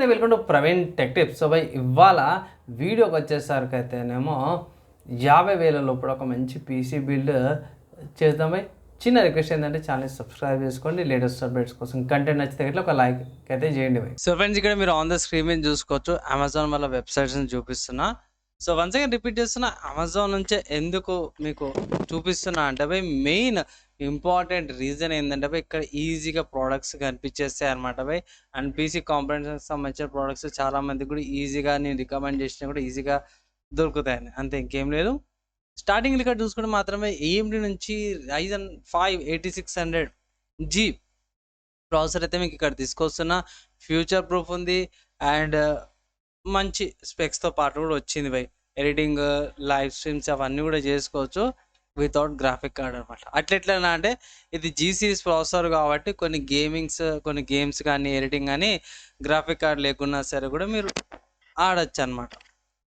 Welcome to Praveen tech tips. So by ఇవాళ వీడియోకి వచ్చేసరికి అయితేనేమో 50,000 లోపల ఒక మంచి పీసీ బిల్డ్ చేద్దాం. బై చిన్న రిక్వెస్ట్ ఏంటంటే ఛానల్ సబ్స్క్రైబ్ చేసుకోండి. లేటెస్ట్ అప్డేట్స్ కోసం కంటెంట్ నచ్చితే ఇట్లా ఒక లైక్ అయితే చేయండి. బై సో ఫ్రెండ్స్, ఇక్కడ మీరు ఆన్ ద స్క్రీన్ మీద చూసుకోవచ్చు అమెజాన్ వల్ల వెబ్సైట్స్ని చూపిస్తున్నా. సో వన్స్ అగైన్ రిపీట్ చేస్తున్నా, అమెజాన్ నుంచే ఎందుకు మీకు చూపిస్తున్నా అంటే బై మెయిన్ ఇంపార్టెంట్ రీజన్ ఏంటంటే బై ఇక్కడ ఈజీగా ప్రోడక్ట్స్ కనిపించేస్తాయి అనమాట బై. అండ్ పీసీ కాంపోనెంట్స్కి సంబంధించిన ప్రోడక్ట్స్ చాలామందికి కూడా ఈజీగా నేను రికమెండ్ చేసినా కూడా ఈజీగా దొరుకుతాయని, అంతే ఇంకేం లేదు. స్టార్టింగ్ ఇక్కడ చూసుకుంటే మాత్రమే ఏఎండి నుంచి Ryzen 5 8600G ప్రాసెసర్ అయితే మీకు ఇక్కడ తీసుకొస్తున్న ఫ్యూచర్ ప్రూఫ్ ఉంది. అండ్ మంచి స్పెక్స్తో పాటు కూడా వచ్చింది బై. ఎడిటింగ్, లైవ్ స్ట్రీమ్స్ అవన్నీ కూడా చేసుకోవచ్చు వితౌట్ గ్రాఫిక్ కార్డ్ అనమాట. అట్లెట్లా అంటే ఇది జీ సిరీస్ ప్రాసెసర్ కాబట్టి కొన్ని గేమ్స్ కానీ ఎడిటింగ్ కానీ గ్రాఫిక్ కార్డ్ లేకున్నా సరే కూడా మీరు ఆడచ్చు అనమాట.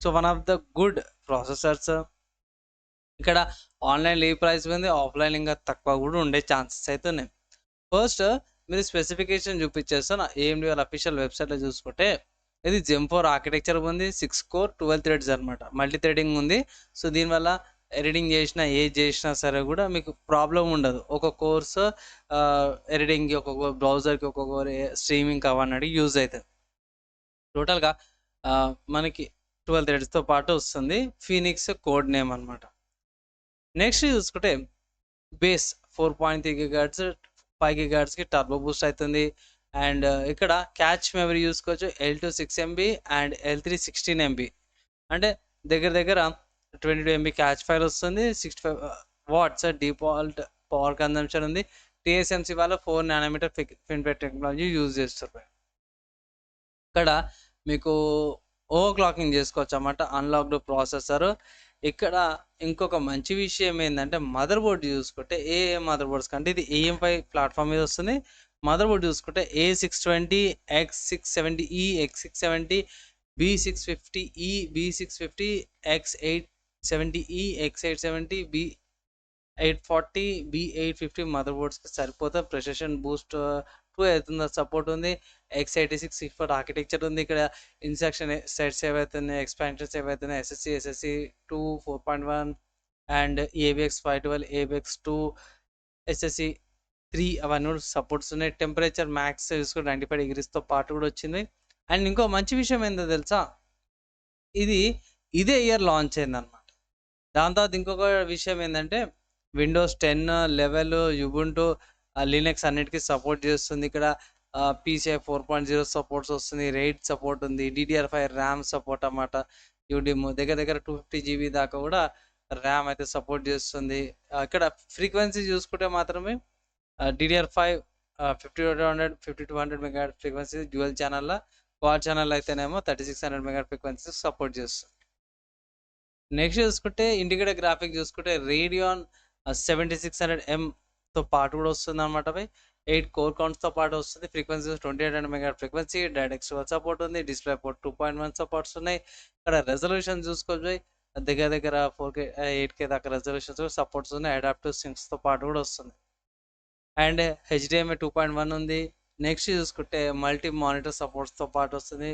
So one of the good processors. ఇక్కడ ఆన్లైన్ ఏ ప్రైస్ ఉంది, ఆఫ్లైన్ ఇంకా తక్కువ కూడా ఉండే ఛాన్సెస్ అయితే ఉన్నాయి. ఫస్ట్ మీరు స్పెసిఫికేషన్ చూపించేస్తాను. ఏఎండి వాళ్ళ అఫీషియల్ వెబ్సైట్లో చూసుకుంటే ఇది Zen 4 ఆర్కిటెక్చర్ ఉంది, 6 కోర్ 12 థ్రెడ్స్ అనమాట, మల్టీ థ్రెడింగ్ ఉంది. సో దీనివల్ల ఎడిటింగ్ చేసినా ఏది చేసినా సరే కూడా మీకు ప్రాబ్లం ఉండదు. ఒక కోర్స్ ఎడిటింగ్కి, ఒక్కొక్క బ్రౌజర్కి, ఒక్కొక్క స్ట్రీమింగ్ అవన్నీ యూజ్ అవుతుంది. టోటల్గా మనకి 12 థ్రెడ్స్తో పాటు వస్తుంది. ఫీనిక్స్ కోడ్ నేమ్ అనమాట. నెక్స్ట్ చూసుకుంటే బేస్ 4.3 GHz 5 GHzకి టర్బో బూస్ట్ అవుతుంది. అండ్ ఇక్కడ క్యాచ్ మెమరీ చూసుకోవచ్చు, L2 6MB and L3 16MB. అంటే దగ్గర 22 MB క్యాచ్ ఫైల్ వస్తుంది. 65 watts డిఫాల్ట్ పవర్ కన్జంప్షన్ ఉంది. TSMC వాళ్ళ 4 nanometer ఫిన్ఫెట్ టెక్నాలజీ యూజ్ చేస్తారు. ఇక్కడ మీకు ఓవర్ క్లాకింగ్ చేసుకోవచ్చు అన్నమాట, అన్లాక్డ్ ప్రాసెసర్. ఇక్కడ ఇంకొక మంచి విషయం ఏంటంటే మదర్ బోర్డ్ చూసుకుంటే ఏ మదర్ బోర్డ్స్ కంటే ఇది AM5 ప్లాట్ఫామ్ మీద వస్తుంది. మదర్ బోర్డ్ చూసుకుంటే A620, X670E, X670, B650E, B650, X870E, X870, B840, B850 mother బోర్డ్స్కి సరిపోతే ప్రెసిషన్ బూస్ట్ 2 అవుతుంది, సపోర్ట్ ఉంది. X86 64 ఆర్కిటెక్చర్ ఉంది. ఇక్కడ ఇన్స్ట్రక్షన్ సెట్స్ ఏవైతున్నాయి, ఎక్స్పాన్షన్స్ ఏవైతున్నాయి, SSC 2 4.1 and AVX 512, AVX 2, SSC 3 అవన్నీ కూడా సపోర్ట్స్ ఉన్నాయి. టెంపరేచర్ మ్యాక్స్ చూసుకుంటే 95 degreesతో పాటు కూడా వచ్చింది. అండ్ ఇంకో మంచి విషయం ఏంటో తెలుసా, ఇదే ఇయర్ లాంచ్ అయిందనమాట. దాని తర్వాత ఇంకొక విషయం ఏంటంటే విండోస్ 10, 11, యుబుంటు, లినక్స్ అన్నిటికీ సపోర్ట్ చేస్తుంది. ఇక్కడ PCI 4.0 సపోర్ట్స్ వస్తుంది, రైడ్ సపోర్ట్ ఉంది, DDR5 ర్యామ్ సపోర్ట్ అన్నమాట. యూడిమ్ దగ్గర 250 GB దాకా కూడా ర్యామ్ అయితే సపోర్ట్ చేస్తుంది. ఇక్కడ ఫ్రీక్వెన్సీ చూసుకుంటే మాత్రమే DDR5 5200 MHz frequency dual channel, quad channel అయితేనేమో 3600 MHz ఫ్రీక్వెన్సీ సపోర్ట్ చేస్తుంది. నెక్స్ట్ చూసుకుంటే ఇంటిగ్రేటెడ్ గ్రాఫిక్ చూసుకుంటే రేడియాన్ 7600Mతో పాటు కూడా వస్తుంది అనమాట. 8 కోర్ కౌంట్స్తో పాటు వస్తుంది. Frequency 2800 MHz frequency, direct support ఉంది. డిస్ప్లే పోర్ట్ 2.1 సపోర్ట్స్ ఉన్నాయి. ఇక్కడ రెజల్యూషన్ చూసుకోవచ్చు, దగ్గర 4K 8K దాకా రెజల్యూషన్స్ సపోర్ట్స్ ఉన్నాయి. అడాప్టివ్ సింక్స్తో పాటు కూడా వస్తుంది. అండ్ HDMI 2.1 ఉంది. నెక్స్ట్ చూసుకుంటే మల్టీ మానిటర్ సపోర్ట్స్తో పాటు వస్తుంది.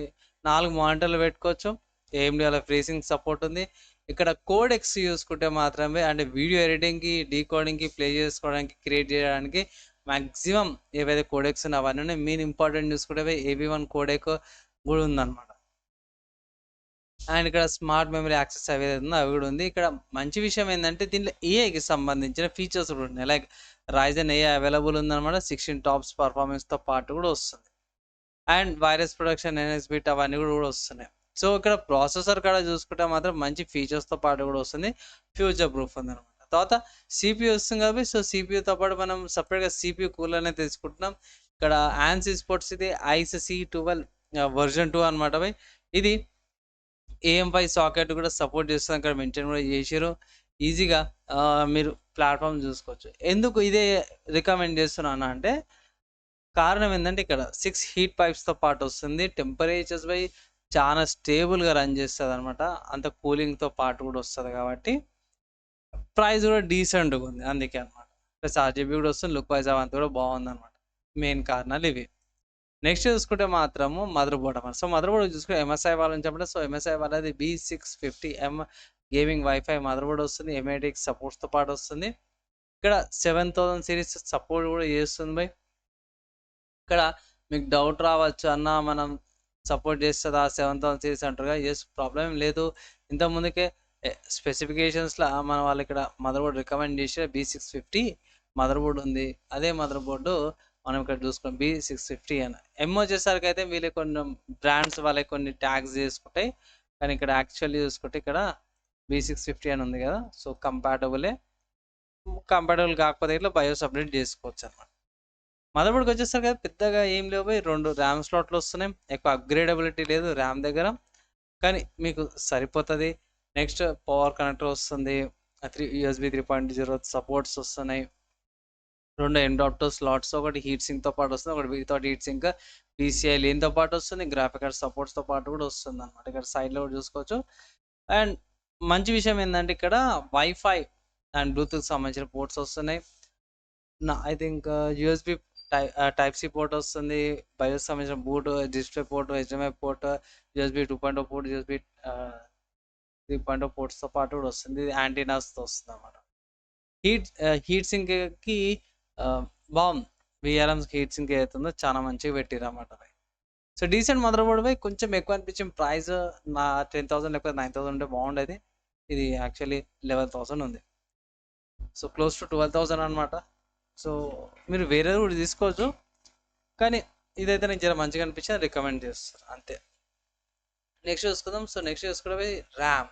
4 మానిటర్లు పెట్టుకోవచ్చు. AMD వాళ్ళ ఫ్రీసింగ్ సపోర్ట్ ఉంది. ఇక్కడ కోడెక్స్ చూసుకుంటే మాత్రమే అంటే వీడియో ఎడిటింగ్కి, డీకోడింగ్కి, ప్లే చేసుకోవడానికి, క్రియేట్ చేయడానికి మ్యాక్సిమం ఏవైతే కోడెక్స్ ఉన్నాయో అవన్నీ ఉన్నాయి. మెయిన్ ఇంపార్టెంట్ చూసుకుంటే AV1 కోడెక్ కూడా ఉందన్నమాట. అండ్ ఇక్కడ స్మార్ట్ మెమరీ యాక్సెస్ ఏదైతే ఉందో అవి కూడా ఉంది. ఇక్కడ మంచి విషయం ఏంటంటే దీంట్లో ఏఐకి సంబంధించిన ఫీచర్స్ కూడా ఉన్నాయి. లైక్ Ryzen AI అవైలబుల్ ఉందన్నమాట. 16 టాప్స్ పర్ఫార్మెన్స్తో పాటు కూడా వస్తుంది. అండ్ వైరస్ ప్రొడక్షన్, NSBIT అవన్నీ కూడా వస్తున్నాయి. సో ఇక్కడ ప్రాసెసర్ కాడ చూసుకుంటే మాత్రం మంచి ఫీచర్స్తో పాటు కూడా వస్తుంది, ఫ్యూచర్ ప్రూఫ్ ఉందన్నమాట. తర్వాత CPU వస్తుంది కాబట్టి సో CPUతో పాటు మనం సపరేట్గా CPU కూలర్ అనేది తీసుకుంటున్నాం. ఇక్కడ Ant Esports ఇది ICE C12 version 2 అనమాట. ఇది AM5 సాకెట్ కూడా సపోర్ట్ చేస్తుంది, అక్కడ మెన్షన్ కూడా చేసారు. ఈజీగా మీరు ప్లాట్ఫామ్ చూసుకోవచ్చు. ఎందుకు ఇదే రికమెండ్ చేస్తున్నాను అంటే కారణం ఏంటంటే ఇక్కడ 6 హీట్ పైప్స్తో పాటు వస్తుంది. టెంపరేచర్స్ చాలా స్టేబుల్గా రన్ చేస్తుంది అనమాట. అంత కూలింగ్తో పాటు కూడా వస్తుంది కాబట్టి ప్రైస్ కూడా డీసెంట్గా ఉంది, అందుకే అనమాట. ప్లస్ RGB కూడా వస్తుంది. లుక్ వైజ్ అవంతా కూడా బాగుంది అనమాట. మెయిన్ కారణాలు ఇవి. నెక్స్ట్ చూసుకుంటే మాత్రము మదర్ బోర్డ్ అన్నమాట. సో మదర్ బోర్డ్ చూసుకుంటే ఎంఎస్ఐ వాళ్ళని చెప్పండి. సో ఎంఎస్ఐ వాళ్ళది B650M gaming wifi mother board వస్తుంది. M8X సపోర్ట్స్తో పాటు వస్తుంది. ఇక్కడ 7000 సిరీస్ సపోర్ట్ కూడా చేస్తుంది బై. ఇక్కడ మీకు డౌట్ రావచ్చు, అన్న మనం సపోర్ట్ చేస్తుందా 7000 సిరీస్ అంటారుగా. ప్రాబ్లం ఏం లేదు. ఇంతకుముందుకే స్పెసిఫికేషన్స్లో మన వాళ్ళు ఇక్కడ మదర్ బోర్డ్ రికమెండ్ చేసి B650 మదర్ బోర్డ్ ఉంది. అదే మదర్ బోర్డు మనం ఇక్కడ చూసుకున్నాం B650 అని. వచ్చేసరికి అయితే వీళ్ళే కొన్ని బ్రాండ్స్ వాళ్ళే కొన్ని ట్యాగ్స్ చేసుకుంటాయి, కానీ ఇక్కడ యాక్చువల్లీ చూసుకుంటే ఇక్కడ B650 అని ఉంది కదా. సో కంపాటబుల్ కాకపోతే ఇట్లా బయోస్ అప్డేట్ చేసుకోవచ్చు అనమాట. మదర్ బోర్డ్కి వచ్చేసరికి అయితే పెద్దగా ఏం లేవు, 2 ర్యామ్ స్లాట్లు వస్తున్నాయి. ఎక్కువ అప్గ్రేడబిలిటీ లేదు ర్యామ్ దగ్గర, కానీ మీకు సరిపోతుంది. నెక్స్ట్ పవర్ కనెక్టర్ వస్తుంది, USB 3.0 సపోర్ట్స్ వస్తున్నాయి. 2 M.2 స్లాట్స్, ఒకటి హీట్ సింక్తో పాటు వస్తుంది, ఒకటి వితౌట్ హీట్ సింక్ PCI లేన్తో పాటు వస్తుంది, గ్రాఫిక్ కార్డ్ సపోర్ట్స్తో పాటు కూడా వస్తుంది అనమాట. ఇక్కడ సైడ్లో కూడా చూసుకోవచ్చు. అండ్ మంచి విషయం ఏంటంటే ఇక్కడ వైఫై అండ్ బ్లూటూత్ సంబంధించిన పోర్ట్స్ వస్తున్నాయి. I think USB type C port వస్తుంది, బయోస్ సంబంధించిన boot display port, HDMI port, USB 2.0 port, USB 3.0 పోర్ట్స్తో పాటు కూడా వస్తుంది. ఇది యాంటీనాస్తో వస్తుంది అన్నమాట. హీట్ సింక్కి బాగుంది. VRM's హీట్ సింక్ అవుతుందో చాలా మంచిగా పెట్టిరు అన్నమాట. సో డీసెంట్ మదర్ బోర్డ్ పై కొంచెం ఎక్కువ అనిపించింది ప్రైస్. నా 10,000 లేకపోతే 9,000 ఉంటే బాగుండేది. ఇది యాక్చువల్లీ 11,000 ఉంది. సో క్లోజ్ టు 12,000 అనమాట. సో మీరు వేరే కూడా తీసుకోవచ్చు, కానీ ఇదైతే నాకు జర మంచిగా అనిపించింది, రికమెండ్ చేస్తారు అంతే. నెక్స్ట్ చూసుకుందాం. సో నెక్స్ట్ చూసుకుంటే ర్యామ్.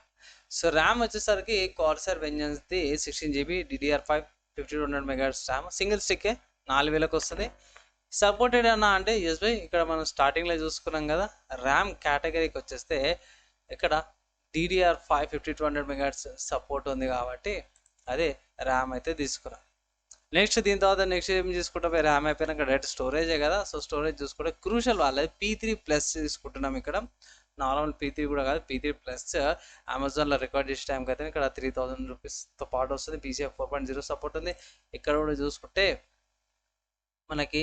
సో ర్యామ్ వచ్చేసరికి కార్సర్ వెంజన్స్ది 16GB DDR5 5200 MHz RAM, single స్టిక్కే 4000కి వస్తుంది. సపోర్టెడ్ అన్న అంటే యూఎస్బీ ఇక్కడ మనం స్టార్టింగ్లో చూసుకున్నాం కదా. ర్యామ్ కేటగిరీకి వచ్చేస్తే ఇక్కడ DDR5 5200 MHz సపోర్ట్ ఉంది కాబట్టి అదే ర్యామ్ అయితే తీసుకున్నాం. నెక్స్ట్ దీని తర్వాత నెక్స్ట్ ఏం తీసుకుంటాం, ర్యామ్ అయిపోయినాక డైరెక్ట్ స్టోరేజే కదా. సో స్టోరేజ్ చూసుకుంటే క్రూషల్ వాళ్ళది P3+ తీసుకుంటున్నాం. ఇక్కడ నార్మల్ P3 కూడా కాదు, P3+ అమెజాన్లో రికార్డ్ చేసే టైంకి అయితే ఇక్కడ 3000 రూపీస్తో పాటు వస్తుంది. PCI 4.0 సపోర్ట్ ఉంది. ఇక్కడ కూడా చూసుకుంటే మనకి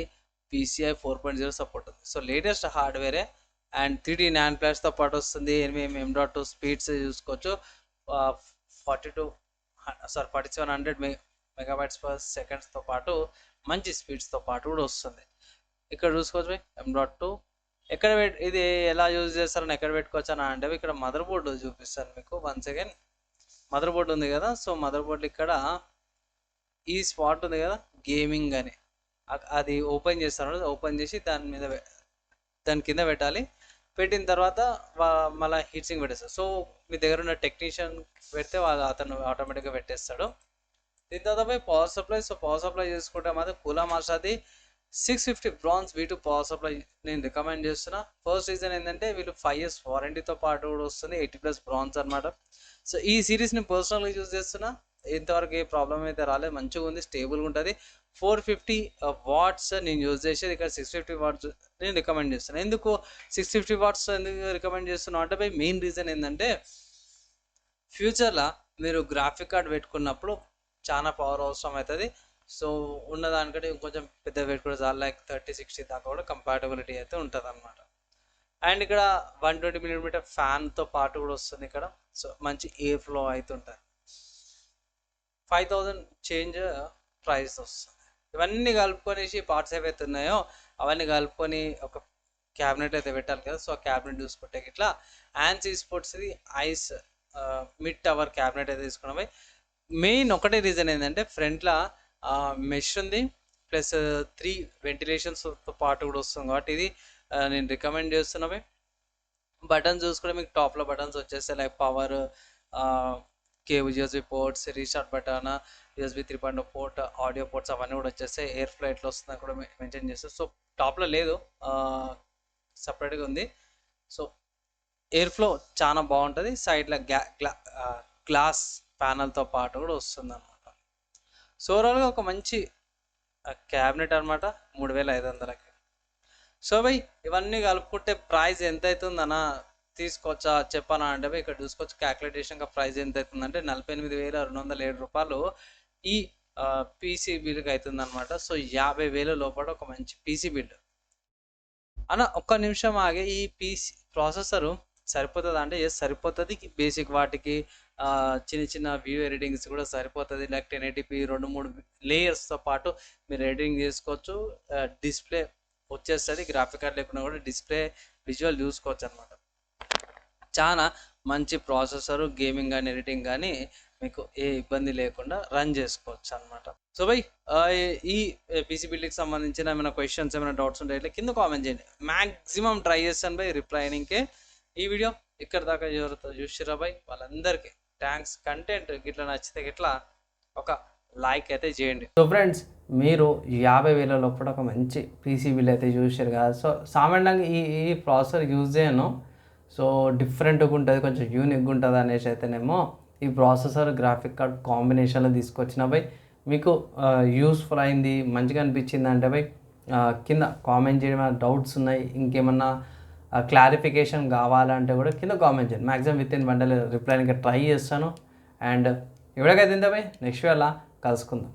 PCI 4.0 సపోర్ట్ ఉంది. సో లేటెస్ట్ హార్డ్వేరే అండ్ 3D NAND ఫ్లాష్తో పాటు వస్తుంది. 8mm M.2 స్పీడ్స్ చూసుకోవచ్చు. 4700 MB/s పాటు మంచి స్పీడ్స్తో పాటు కూడా వస్తుంది. ఇక్కడ చూసుకోవచ్చు M.2 ఎక్కడ ఇది ఎలా యూజ్ చేస్తారని ఎక్కడ పెట్టుకోవచ్చు అని అంటే ఇక్కడ మదర్ బోర్డు చూపిస్తాను మీకు. వన్స్ అగైన్ మదర్ బోర్డు ఉంది కదా. సో మదర్ బోర్డు ఇక్కడ ఈ స్పాట్ ఉంది కదా గేమింగ్ అని, అది ఓపెన్ చేస్తాను. ఓపెన్ చేసి దాని కింద పెట్టాలి. పెట్టిన తర్వాత మళ్ళీ హీట్ సింక్ పెట్టేస్తారు. సో మీ దగ్గర ఉన్న టెక్నీషియన్ పెడితే అతను ఆటోమేటిక్గా పెట్టేస్తాడు. దీని తర్వాత power supply. So power supply చేసుకుంటే మాత్రం కూలా మాస్టర్ది 650 బ్రాన్స్ V2 పవర్ సప్లై నేను రికమెండ్ చేస్తున్నా. ఫస్ట్ రీజన్ ఏంటంటే వీళ్ళు 5 years వారంటీతో పాటు కూడా వస్తుంది, 80+ బ్రాన్స్ అనమాట. సో ఈ సిరీస్ని పర్సనల్గా యూజ్ చేస్తున్నా, ఇంతవరకు ఏ ప్రాబ్లం అయితే రాలేదు, మంచిగా ఉంది, స్టేబుల్గా ఉంటుంది. 450 వాట్స్ నేను యూజ్ చేసేది, ఇక్కడ 650 వాట్స్ నేను రికమెండ్ చేస్తున్నాను. ఎందుకు 650 వాట్స్ ఎందుకు రికమెండ్ చేస్తున్నా అంటే మెయిన్ రీజన్ ఏంటంటే ఫ్యూచర్లో మీరు గ్రాఫిక్ కార్డ్ పెట్టుకున్నప్పుడు చాలా పవర్ అవసరం అవుతుంది. సో ఉన్నదానికంటే కొంచెం పెద్ద పెట్టుకుంటే చాలా లైక్ 30-60 దాకా కూడా కంపాటబిలిటీ అయితే ఉంటుంది అనమాట. అండ్ ఇక్కడ 120mm ఫ్యాన్తో పాటు కూడా వస్తుంది ఇక్కడ. సో మంచి ఎయిర్ ఫ్లో అవుతుంటుంది. 5000 చేంజ్ ప్రైస్ వస్తుంది. ఇవన్నీ కలుపుకొనేసి పార్ట్స్ ఏవైతే ఉన్నాయో అవన్నీ కలుపుకొని ఒక క్యాబినెట్ అయితే పెట్టాలి కదా. సో ఆ క్యాబినెట్ చూసుకుంటే ఇట్లా యాంట్ ఈస్పోర్ట్స్ది ఐస్ మిడ్ టవర్ క్యాబినెట్ అయితే తీసుకున్నాం. మెయిన్ ఒకటే రీజన్ ఏంటంటే ఫ్రంట్లో మెష్ ఉంది, ప్లస్ 3 వెంటిలేషన్స్తో పాటు కూడా వస్తుంది కాబట్టి ఇది నేను రికమెండ్ చేస్తున్నామే. బటన్స్ చూసుకుంటే మీకు టాప్లో బటన్స్ వచ్చేస్తాయి, like power, cable, USB ports, restart button, USB 3.0 port, audio ports అవన్నీ కూడా వచ్చేస్తాయి. ఎయిర్ ఫ్లో ఎట్లా వస్తుందని కూడా మెన్షన్ చేస్తారు. సో టాప్లో లేదు, సపరేట్గా ఉంది. సో ఎయిర్ ఫ్లో చాలా బాగుంటుంది. సైడ్లో గ్లాస్ ప్యానల్తో పాటు కూడా వస్తుంది అనమాట. సో ఓవరాల్గా ఒక మంచి క్యాబినెట్ అనమాట 3500కి. సో భయ్ ఇవన్నీ కలుపుకుంటే ప్రైస్ ఎంత అవుతుందన్న తీసుకోవచ్చా చెప్పానా అంటే ఇక్కడ చూసుకోవచ్చు. క్యాల్కులేషన్గా ప్రైస్ ఎంత అవుతుందంటే 48,207 రూపాయలు ఈ PC బిల్డ్కి అవుతుంది అనమాట. సో 50,000 లోపల ఒక మంచి PC బిల్డ్. అన్న ఒక్క నిమిషం ఆగే, ఈ పీసీ ప్రాసెసరు సరిపోతుందా అంటే ఎస్ సరిపోతుంది. బేసిక్ వాటికి చిన్న చిన్న వ్యూ ఎడిటింగ్స్ కూడా సరిపోతుంది. లైక్ 1080p 2-3 లేయర్స్తో పాటు మీరు ఎడిటింగ్ చేసుకోవచ్చు. డిస్ప్లే వచ్చేస్తుంది, గ్రాఫిక్ కార్డ్ లేకుండా కూడా డిస్ప్లే విజువల్ చూసుకోవచ్చు అనమాట. చాలా మంచి ప్రాసెసరు, గేమింగ్ కానీ ఎడిటింగ్ కానీ మీకు ఏ ఇబ్బంది లేకుండా రన్ చేసుకోవచ్చు అనమాట. సో బై ఈ పీసీ బిల్డ్కి సంబంధించిన ఏమైనా క్వశ్చన్స్, ఏమైనా డౌట్స్ ఉంటే ఇట్లా కింద కామెంట్ చేయండి. మ్యాక్సిమం ట్రై చేస్తాను బై రిప్లైనింగ్కే. ఈ వీడియో ఇక్కడ దాకా ఎవరితో చూసిరా బై వాళ్ళందరికీ థ్యాంక్స్. కంటెంట్ గిట్లా నచ్చితే గిట్లా ఒక లైక్ అయితే చేయండి. సో ఫ్రెండ్స్, మీరు 50,000 లోపల ఒక మంచి పీసీ బిల్ అయితే చూసారు కదా. సో సామాన్యంగా ఈ ప్రాసెసర్ యూజ్ చేయను. సో డిఫరెంట్గా ఉంటుంది, కొంచెం యూనిక్గా ఉంటుంది అనేసి అయితేనేమో ఈ ప్రాసెసర్ గ్రాఫిక్ కార్డ్ కాంబినేషన్లో తీసుకొచ్చిన బై. మీకు యూస్ఫుల్ అయింది, మంచిగా అనిపించింది అంటే బై కింద కామెంట్ చేయడం. డౌట్స్ ఉన్నాయి, ఇంకేమన్నా క్లారిఫికేషన్ కావాలంటే కూడా కింద కామెంట్ చేయండి. మ్యాక్సిమం విత్ ఇన్ 1 డే రిప్లైకి ట్రై చేస్తాను. అండ్ ఎవరికైతే బై నెక్స్ట్ వేళ కలుసుకుందాం.